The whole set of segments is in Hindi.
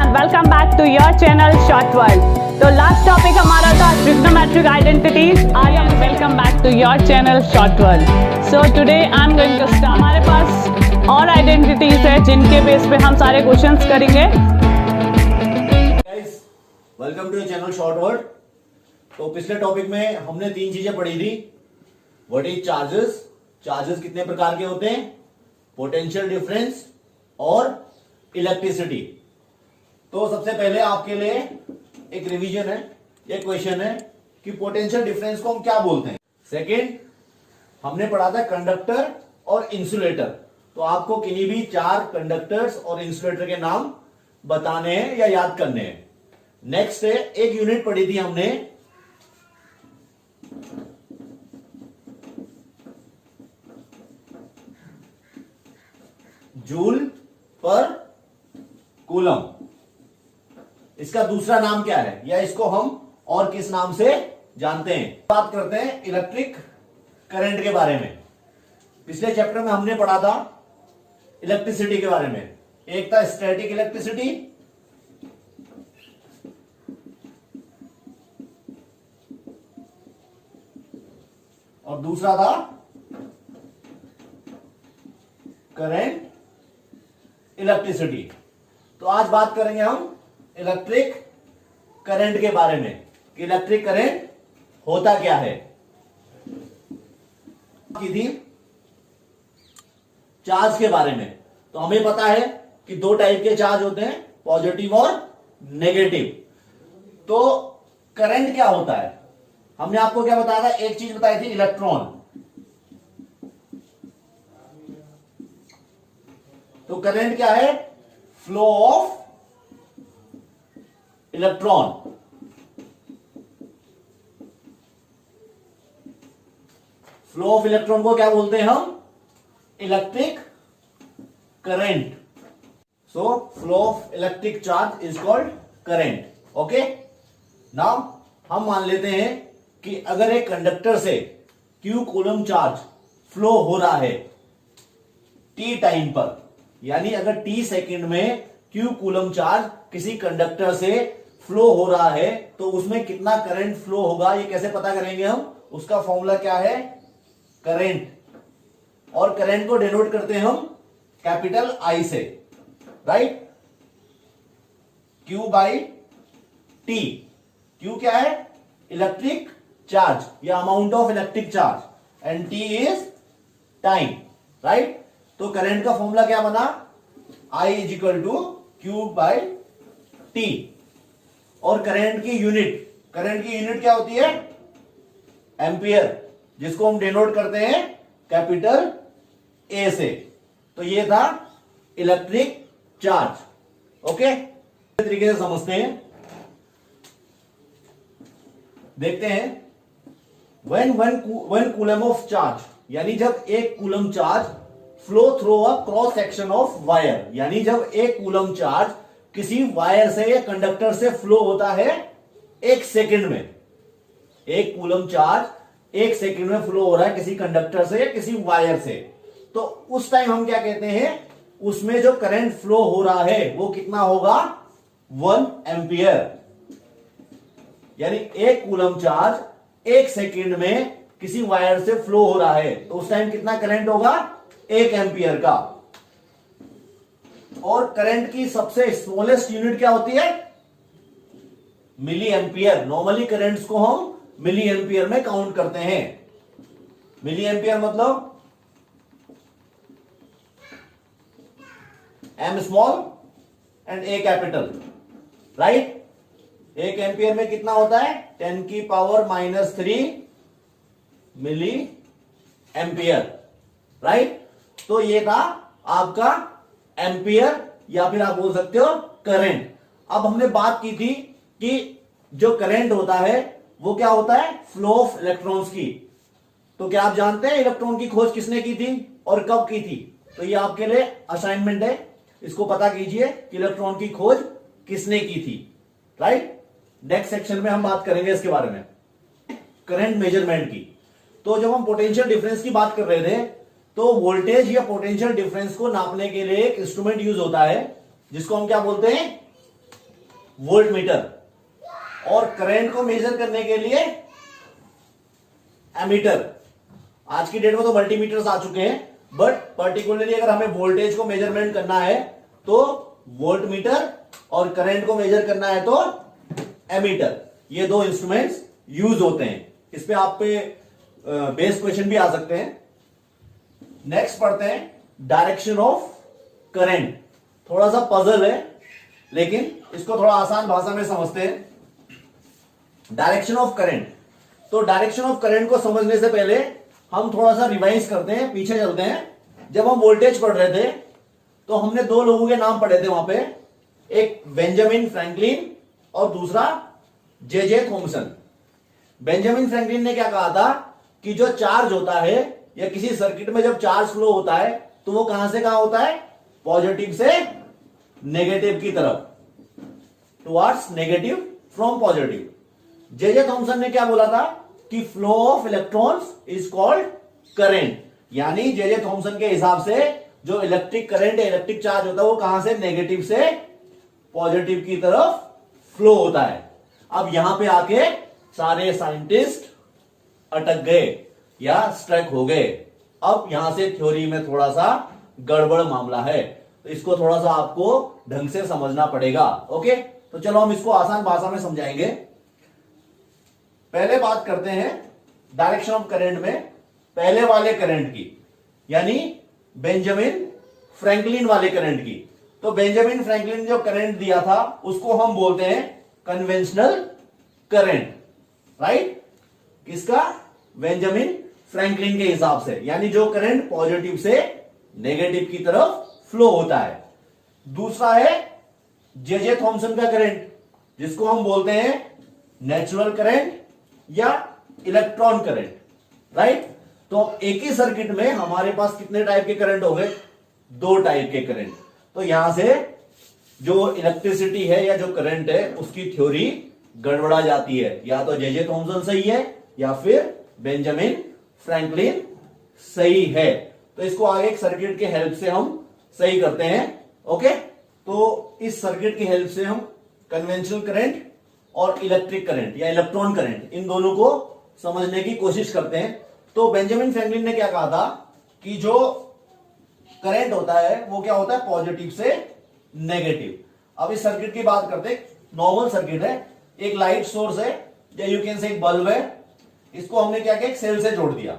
Welcome back to your channel short world. तो लास्ट टॉपिक हमारा था trigonometric identities. I am welcome back to your channel short world. So today I am going to start. हमारे पास और आइडेंटिटीज है जिनके बेस पे हम सारे क्वेश्चंस करेंगे। Welcome to channel short world. तो पिछले टॉपिक में हमने तीन चीजें पढ़ी थी। व्हाट इज चार्जेस, चार्जेस कितने प्रकार के होते हैं, पोटेंशियल डिफरेंस और इलेक्ट्रिसिटी। तो सबसे पहले आपके लिए एक रिवीजन है, एक क्वेश्चन है कि पोटेंशियल डिफरेंस को हम क्या बोलते हैं। सेकंड हमने पढ़ा था कंडक्टर और इंसुलेटर। तो आपको किन्हीं भी चार कंडक्टर्स और इंसुलेटर के नाम बताने हैं या याद करने हैं। नेक्स्ट है एक यूनिट पढ़ी थी हमने, जूल पर कूलम। इसका दूसरा नाम क्या है या इसको हम और किस नाम से जानते हैं। बात करते हैं इलेक्ट्रिक करंट के बारे में। पिछले चैप्टर में हमने पढ़ा था इलेक्ट्रिसिटी के बारे में। एक था स्टैटिक इलेक्ट्रिसिटी, और दूसरा था करंट इलेक्ट्रिसिटी। तो आज बात करेंगे हम इलेक्ट्रिक करंट के बारे में कि इलेक्ट्रिक करंट होता क्या है। की थी चार्ज के बारे में। तो हमें पता है कि दो टाइप के चार्ज होते हैं, पॉजिटिव और नेगेटिव। तो करंट क्या होता है, हमने आपको क्या बताया था, एक चीज बताई थी इलेक्ट्रॉन। तो करंट क्या है, flow of electron. Flow of electron को क्या बोलते हैं हम, electric current. So flow of electric charge is called current. Okay, now हम मान लेते हैं कि अगर एक कंडक्टर से Q कूलम चार्ज फ्लो हो रहा है T टाइम पर, यानी अगर T सेकंड में Q कूलम चार्ज किसी कंडक्टर से फ्लो हो रहा है तो उसमें कितना करंट फ्लो होगा, ये कैसे पता करेंगे हम। उसका फॉर्मूला क्या है, करंट। और करंट को डिनोट करते हैं हम कैपिटल I से, right. Q by T। Q क्या है, इलेक्ट्रिक चार्ज या amount of electric charge, and T is time, right. तो करंट का फॉर्मूला क्या बना, I is equal to Q by T। और करंट की यूनिट क्या होती है, एम्पियर, जिसको हम डिनोट करते हैं कैपिटल A से। तो ये था इलेक्ट्रिक चार्ज। ओके, इस तरीके से समझते हैं। देखते हैं when कूलम ऑफ चार्ज, यानी जब एक coulomb charge flow through a cross section of wire, यानी जब एक कूलम चार्ज किसी वायर से या कंडक्टर से फ्लो होता है एक सेकंड में। एक कूलम चार्ज एक सेकंड में फ्लो हो रहा है किसी कंडक्टर से या किसी वायर से, तो उस टाइम हम क्या कहते हैं, उसमें जो करंट फ्लो हो रहा है वो कितना होगा, 1 एम्पियर। यानी एक कूलम चार्ज एक सेकंड में किसी वायर से फ्लो हो रहा है तो उस टाइम कितना करंट होगा, 1 एम्पियर का। और करंट की सबसे स्मॉलेस्ट यूनिट क्या होती है, मिली एम्पियर। नॉर्मली करंट्स को हम मिली एम्पियर में काउंट करते हैं। मिली एम्पियर मतलब M small and A capital, right. 1 ampere में कितना होता है, 10 की पावर -3 मिली एम्पियर, राइट। तो ये था आपका एम्पियर या फिर आप बोल सकते हो करंट। अब हमने बात की थी कि जो करंट होता है वो क्या होता है, फ्लो ऑफ इलेक्ट्रॉन्स की। तो क्या आप जानते हैं इलेक्ट्रॉन की खोज किसने की थी और कब की थी। तो ये आपके लिए असाइनमेंट है, इसको पता कीजिए कि इलेक्ट्रॉन की खोज किसने की थी, राइट। नेक्स्ट सेक्शन में हम बात करेंगे इसके बारे में, करंट मेजरमेंट की। तो जब हम पोटेंशियल डिफरेंस की बात कर रहे थे तो वोल्टेज या पोटेंशियल डिफरेंस को नापने के लिए एक इंस्ट्रूमेंट यूज होता है जिसको हम क्या बोलते हैं, वोल्ट मीटर, और करंट को मेजर करने के लिए एमीटर। आज की डेट में तो मल्टीमीटर्स आ चुके हैं, बट पर्टिकुलरली अगर हमें वोल्टेज को मेजरमेंट करना है तो वोल्ट मीटर, और करंट को मेजर करना है तो एमीटर। ये दो इंस्ट्रूमेंट्स यूज होते हैं। इस पे आप पे बेस क्वेश्चन भी आ सकते हैं। नेक्स्ट पढ़ते हैं डायरेक्शन ऑफ करंट। थोड़ा सा पजल है, लेकिन इसको थोड़ा आसान भाषा में समझते हैं। Direction of current. तो डायरेक्शन ऑफ करंट को समझने से पहले हम थोड़ा सा रिवाइज करते हैं, पीछे चलते हैं। जब हम वोल्टेज पढ़ रहे थे तो हमने दो लोगों के नाम पढ़े थे वहां पे, एक बेंजामिन फ्रैंकलिन और दूसरा जे थॉमसन। बेंजामिन फ्रैंकलिन ने क्या कहा था कि जो चार्ज होता है या किसी सर्किट में जब चार्ज फ्लो होता है तो वो कहां से कहां होता है, पॉजिटिव से नेगेटिव की तरफ, towards negative from positive. J Thomson ने क्या बोला था कि flow of electrons is called current. यानी जे थॉमसन के हिसाब से जो इलेक्ट्रिक करंट, इलेक्ट्रिक चार्ज होता है वो कहां से, नेगेटिव से पॉजिटिव की तरफ फ्लो होता है। अब यहां पे आके सारे साइंटिस्ट अटक गए या स्ट्रक हो गए। अब यहां से थ्योरी में थोड़ा सा गड़बड़ मामला है, तो इसको थोड़ा सा आपको ढंग से समझना पड़ेगा। ओके, तो चलो हम इसको आसान भाषा में समझाएंगे। पहले बात करते हैं डायरेक्शन ऑफ करंट में पहले वाले करंट की, यानी बेंजामिन फ्रैंकलिन वाले करंट की। तो बेंजामिन फ्रैंकलिन ने जो करंट दिया था उसको हम बोलते हैं कन्वेंशनल करंट, राइट। किसका, बेंजामिन फ्रैंकलिन के हिसाब से, यानी जो करंट पॉजिटिव से नेगेटिव की तरफ फ्लो होता है। दूसरा है जे थॉमसन का करंट, जिसको हम बोलते हैं नेचुरल करंट या इलेक्ट्रॉन करंट, राइट। तो एक ही सर्किट में हमारे पास कितने टाइप के करंट हो गए, दो टाइप के करंट। तो यहां से जो इलेक्ट्रिसिटी है या जो करंट है उसकी थ्योरी गड़बड़ा जाती है। या तो जे थॉमसन सही है या फिर बेंजामिन फ्रैंकलिन सही है। तो इसको आगे एक सर्किट के हेल्प से हम सही करते हैं। ओके, तो इस सर्किट की हेल्प से हम कन्वेंशनल करंट और इलेक्ट्रिक करंट या इलेक्ट्रॉन करंट, इन दोनों को समझने की कोशिश करते हैं। तो बेंजामिन फ्रैंकलिन ने क्या कहा था कि जो करंट होता है वो क्या होता है, पॉजिटिव से नेगेटिव। अब इस सर्किट की बात करते हैं। नॉर्मल सर्किट है, एक लाइट सोर्स है या यू कैन से एक बल्ब है। इसको हमने क्या किया, एक सेल से जोड़ दिया।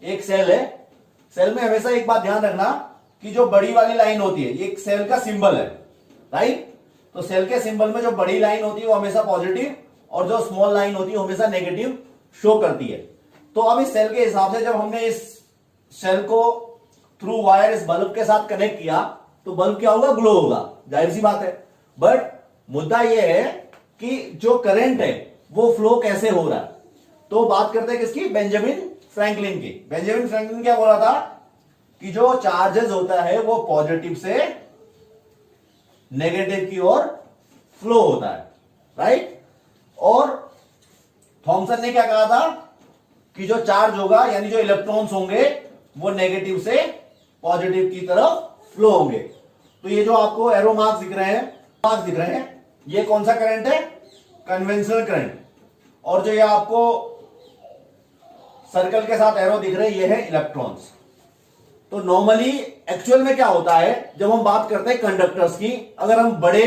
एक सेल है, सेल में हमेशा एक बात ध्यान रखना कि जो बड़ी वाली लाइन होती है ये एक सेल का सिंबल है, राइट। तो सेल के सिंबल में जो बड़ी लाइन होती है वो हमेशा पॉजिटिव और जो स्मॉल लाइन होती है वो हमेशा नेगेटिव शो करती है। तो अब इस सेल के हिसाब से जब हमने इस सेल को थ्रू वायर इस बल्ब के साथ कनेक्ट किया तो बल्ब क्या होगा, ग्लो होगा, जाहिर सी बात है। बट मुद्दा यह है कि जो करंट है वो फ्लो कैसे हो रहा है। तो बात करते हैं किसकी, बेंजामिन फ्रैंकलिन की। बेंजामिन फ्रैंकलिन क्या बोला था कि जो चार्जेस होता है वो पॉजिटिव से नेगेटिव की ओर फ्लो होता है, राइट। और थॉमसन ने क्या कहा था कि जो चार्ज होगा यानी जो इलेक्ट्रॉन्स होंगे वो नेगेटिव से पॉजिटिव की तरफ फ्लो होंगे। तो ये जो आपको एरो मार्क्स दिख रहे हैं, ये कौन सा करंट है, कन्वेंशनल करंट। और जो ये आपको सर्कल के साथ एरो दिख रहे हैं ये है इलेक्ट्रॉन्स। तो नॉर्मली एक्चुअल में क्या होता है, जब हम बात करते हैं कंडक्टर्स की, अगर हम बड़े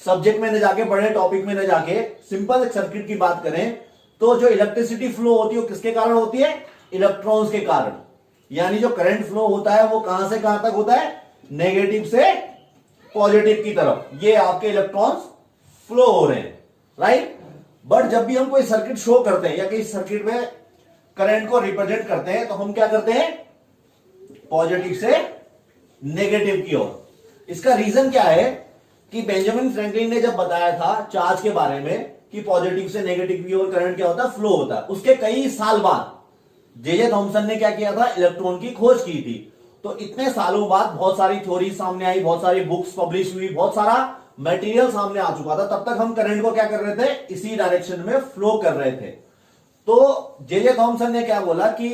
सब्जेक्ट में न जाके, बड़े टॉपिक में न जाके सिंपल सर्किट की बात करें तो जो इलेक्ट्रिसिटी फ्लो होती है वो किसके कारण होती है, इलेक्ट्रॉन्स के कारण। यानी जो करंट फ्लो होता है वो कहां से कहां तक होता है, नेगेटिव से पॉजिटिव की तरफ। ये आपके इलेक्ट्रॉन्स फ्लो हो रहे हैं, राइट। बट जब भी हम कोई सर्किट शो करते हैं या किसी सर्किट में करंट को रिप्रेजेंट करते हैं तो हम क्या करते हैं, पॉजिटिव से नेगेटिव की ओर। इसका रीजन क्या है कि बेंजामिन फ्रैंकलिन ने जब बताया था चार्ज के बारे में कि पॉजिटिव से नेगेटिव की ओर करंट क्या होता है, फ्लो होता है, उसके कई साल बाद जे थॉमसन ने क्या किया था, इलेक्ट्रॉन की खोज की थी। तो इतने सालों बाद बहुत सारी थ्योरी सामने आई, बहुत सारी बुक्स पब्लिश हुई, बहुत सारा मटेरियल सामने आ चुका था। तब तक हम करंट को क्या कर रहे थे, इसी डायरेक्शन में फ्लो कर रहे थे। तो जे थॉमसन ने क्या बोला कि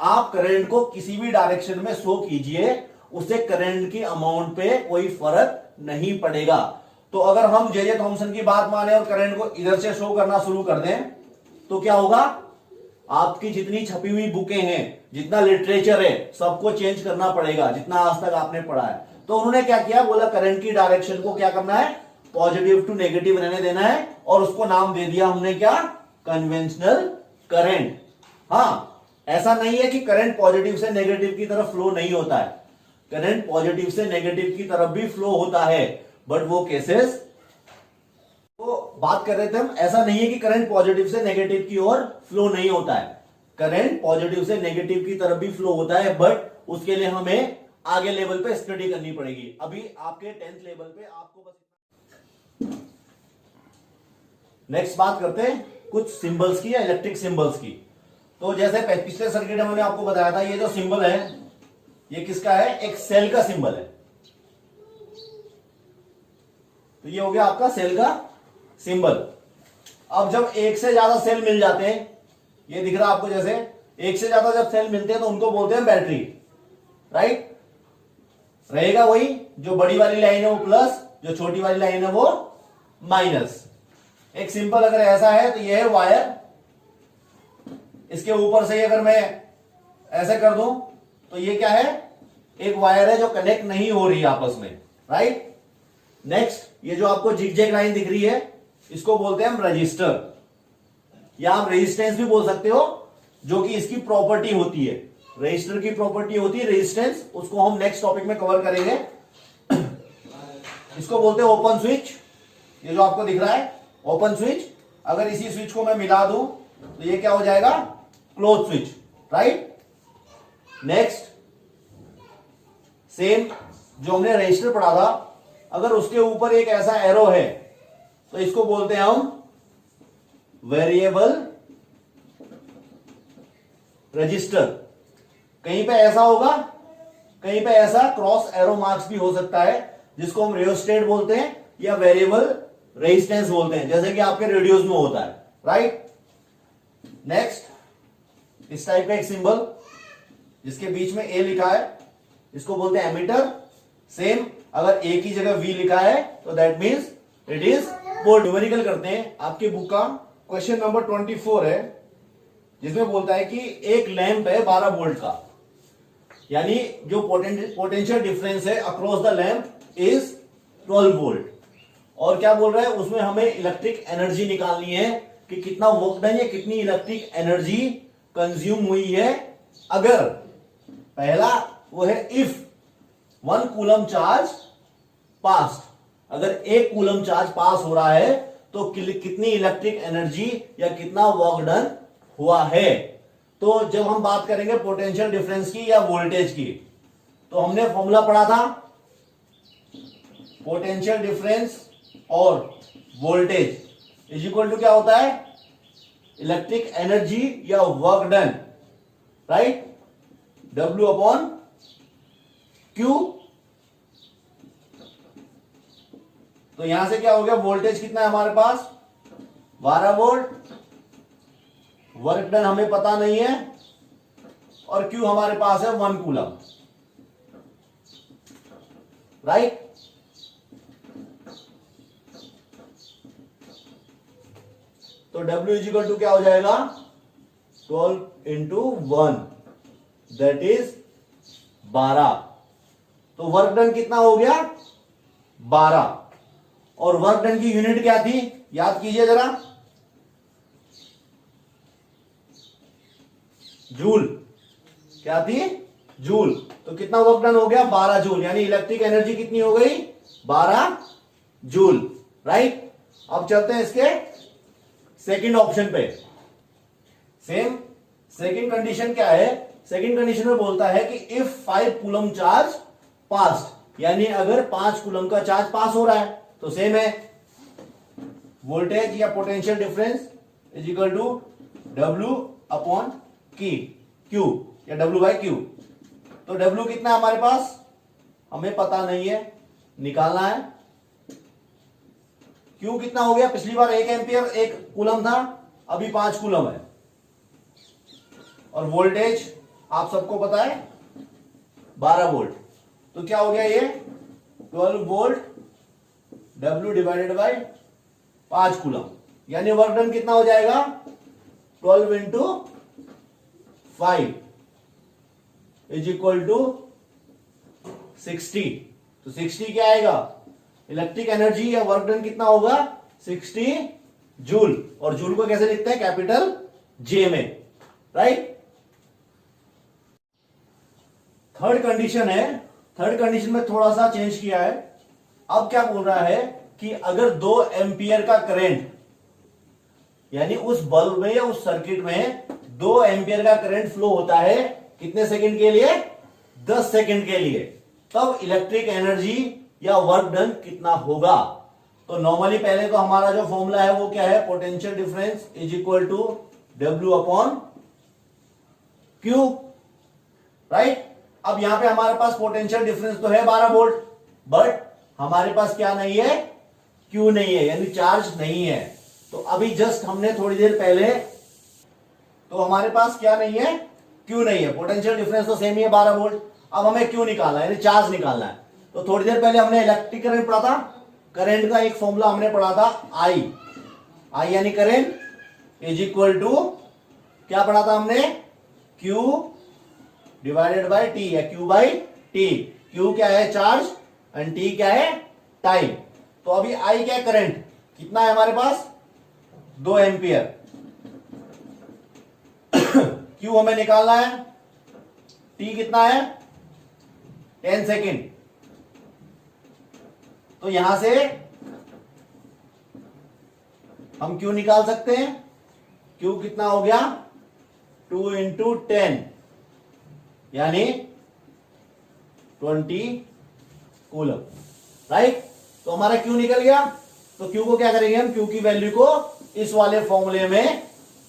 आप करंट को किसी भी डायरेक्शन में शो कीजिए, उससे करंट की अमाउंट पे कोई फर्क नहीं पड़ेगा। तो अगर हम जे थॉमसन की बात माने और करंट को इधर से शो करना शुरू कर दें तो क्या होगा, आपकी जितनी छपी हुई बुकें हैं, जितना लिटरेचर है, सबको चेंज करना पड़ेगा जितना आज तक आपने पढ़ा है। तो उन्होंने क्या किया, बोला करंट की डायरेक्शन को क्या करना है, पॉजिटिव टू नेगेटिव रहने देना है, और उसको नाम दे दिया हमने क्या, कन्वेंशनल करंट। हाँ, ऐसा नहीं है कि करंट पॉजिटिव से नेगेटिव की तरफ फ्लो नहीं होता है, करंट पॉजिटिव से नेगेटिव की तरफ भी फ्लो होता है, बट वो केसेस तो बात कर रहे थे हम। ऐसा नहीं है कि करंट पॉजिटिव से नेगेटिव की ओर फ्लो नहीं होता है, करंट पॉजिटिव से नेगेटिव की तरफ भी फ्लो होता है, बट उसके लिए हमें आगे लेवल पे स्टडी करनी पड़ेगी। अभी आपके 10th लेवल पे आपको बस। नेक्स्ट बात करते हैं कुछ सिंबल्स की या इलेक्ट्रिक सिंबल्स की। तो जैसे पिछले सर्किट में मैंने आपको बताया था, ये जो सिंबल है ये किसका है, एक सेल का सिंबल है। तो ये हो गया आपका सेल का सिंबल। अब जब एक से ज्यादा सेल मिल जाते हैं, ये दिख रहा है आपको, जैसे एक से ज्यादा जब सेल मिलते हैं तो उनको बोलते हैं बैटरी, राइट। रहेगा वही, जो बड़ी वाली लाइन है वो प्लस, जो छोटी वाली लाइन है वो माइनस। एक सिंपल अगर ऐसा है तो ये है वायर, इसके ऊपर से अगर मैं ऐसे कर दूं तो ये क्या है, एक वायर है जो कनेक्ट नहीं हो रही आपस में, राइट। नेक्स्ट, ये जो आपको जिगजैग लाइन दिख रही है इसको बोलते हैं हम रजिस्टर, या आप रेजिस्टेंस भी बोल सकते हो, जो कि इसकी प्रॉपर्टी होती है, रजिस्टर की प्रॉपर्टी होती है रेजिस्टेंस। उसको हम नेक्स्ट टॉपिक में कवर करेंगे। इसको बोलते हैं ओपन स्विच। ये जो आपको दिख रहा है ओपन स्विच, अगर इसी स्विच को मैं मिला दूं तो ये क्या हो जाएगा, close switch, right. Next, same जो हमने रजिस्टर पढ़ा था, अगर उसके ऊपर एक ऐसा एरो है तो इसको बोलते हैं हम वेरिएबल रजिस्टर। कहीं पे ऐसा होगा, कहीं पे ऐसा क्रॉस एरो मार्क्स भी हो सकता है, जिसको हम रियोस्टेट बोलते हैं या वेरिएबल रेजिस्टेंस बोलते हैं, जैसे कि आपके रेडियोस में होता है, राइट। नेक्स्ट, इस टाइप का एक सिंबल जिसके बीच में ए लिखा है, इसको बोलते हैं एमीटर। सेम, अगर ए की जगह वी लिखा है तो that means it is volt. Numerical करते हैं, आपकी बुक का क्वेश्चन नंबर 24 है, जिसमें बोलता है कि एक लैंप है 12 वोल्ट का, यानी जो पोटेंशियल डिफरेंस है across the lamp is 12 volt. और क्या बोल रहा है उसमें, हमें इलेक्ट्रिक एनर्जी निकालनी है कि कितना वर्क डन या कितनी इलेक्ट्रिक एनर्जी कंज्यूम हुई है। अगर पहला वो है इफ 1 कूलम चार्ज पास, अगर 1 कूलम चार्ज पास हो रहा है तो कितनी इलेक्ट्रिक एनर्जी या कितना वर्क डन हुआ है। तो जब हम बात करेंगे पोटेंशियल डिफरेंस की या वोल्टेज की, तो हमने फॉर्मूला पढ़ा था, पोटेंशियल डिफरेंस और वोल्टेज इज इक्वल टू क्या होता है, इलेक्ट्रिक एनर्जी या work done, right, W upon Q। तो यहां से क्या हो गया, वोल्टेज कितना है हमारे पास 12 वोल्ट, वर्क डन हमें पता नहीं है, और Q हमारे पास है 1 कूलम, राइट। तो W इजिकल टू क्या हो जाएगा, 12 इंटू 1 दैट इज 12। तो वर्क डन कितना हो गया 12, और वर्क डन की यूनिट क्या थी, याद कीजिए जरा, जूल। क्या थी, जूल। तो कितना वर्क डन हो गया 12 जूल, यानी इलेक्ट्रिक एनर्जी कितनी हो गई 12 जूल, राइट। अब चलते हैं इसके सेकंड ऑप्शन पे। सेम सेकंड कंडीशन क्या है, सेकंड कंडीशन में बोलता है कि इफ 5 कूलम चार्ज पास, यानी अगर 5 कूलम का चार्ज पास हो रहा है, तो सेम है वोल्टेज या potential difference is equal to W upon Q या W बाई Q। तो W कितना है हमारे पास, हमें पता नहीं है, निकालना है। Q कितना हो गया, पिछली बार 1 एम्पियर 1 कूलम था, अभी 5 कूलम है। और वोल्टेज आप सबको पता है 12 वोल्ट। तो क्या हो गया ये 12 volt W divided by 5 coulomb, यानी वर्क डन कितना हो जाएगा 12 इंटू 5 इज इक्वल टू 60। तो 60 क्या आएगा, इलेक्ट्रिक एनर्जी या वर्क डन कितना होगा 60 जूल, और जूल को कैसे लिखते हैं कैपिटल जे में, राइट। थर्ड कंडीशन है, थर्ड कंडीशन में थोड़ा सा चेंज किया है। अब क्या बोल रहा है कि अगर 2 एम्पियर का करंट, यानी उस बल्ब में या उस सर्किट में 2 एम्पियर का करंट फ्लो होता है कितने सेकंड के लिए, 10 सेकंड के लिए, तब इलेक्ट्रिक एनर्जी या वर्क डन कितना होगा। तो नॉर्मली पहले तो हमारा जो फॉर्मूला है वो क्या है, potential difference is equal to W upon Q, right. अब यहां पे हमारे पास पोटेंशियल डिफरेंस तो है 12 वोल्ट, बट हमारे पास क्या नहीं है, Q नहीं है, यानी चार्ज नहीं है। तो अभी जस्ट हमने थोड़ी देर पहले, तो हमारे पास क्या नहीं है, Q नहीं है, पोटेंशियल डिफरेंस तो सेम ही है 12 वोल्ट। अब हमें Q निकालना है, यानी चार्ज निकालना है। तो थोड़ी देर पहले हमने इलेक्ट्रिक करंट पढ़ा था, करंट का एक फॉर्मूला हमने पढ़ा था I यानी करंट इज इक्वल टू क्या पढ़ा था हमने, Q डिवाइडेड बाय T या Q बाई T। Q क्या है चार्ज एंड T क्या है टाइम। तो अभी I क्या है, करंट कितना है हमारे पास 2 एम्पियर। Q हमें निकालना है, T कितना है 10 सेकेंड। तो यहां से हम Q निकाल सकते हैं, Q कितना हो गया 2 इंटू 10 यानी 20 कूलम, राइट। तो हमारा Q निकल गया। तो Q को क्या करेंगे हम, Q की वैल्यू को इस वाले फॉर्मूले में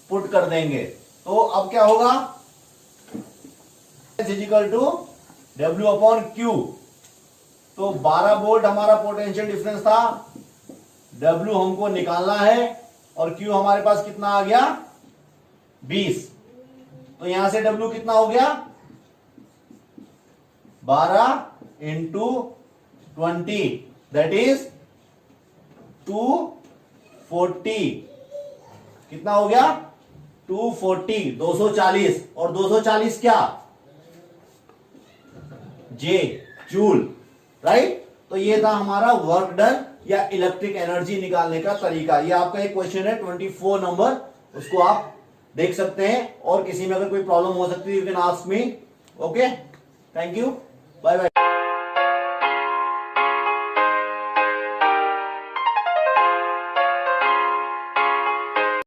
पुट कर देंगे। तो अब क्या होगा, equal to W upon Q। तो 12 वोल्ट हमारा पोटेंशियल डिफरेंस था, W हमको निकालना है, और Q हमारे पास कितना आ गया 20। तो यहां से W कितना हो गया 12 इंटू 20 दैट इज 240। कितना हो गया 240, 240, और 240 क्या J जूल, राइट। तो ये था हमारा वर्क डन या इलेक्ट्रिक एनर्जी निकालने का तरीका। ये आपका एक क्वेश्चन है 24 नंबर, उसको आप देख सकते हैं, और किसी में अगर कोई प्रॉब्लम हो सकती है you can ask me. Okay, thank you, bye bye.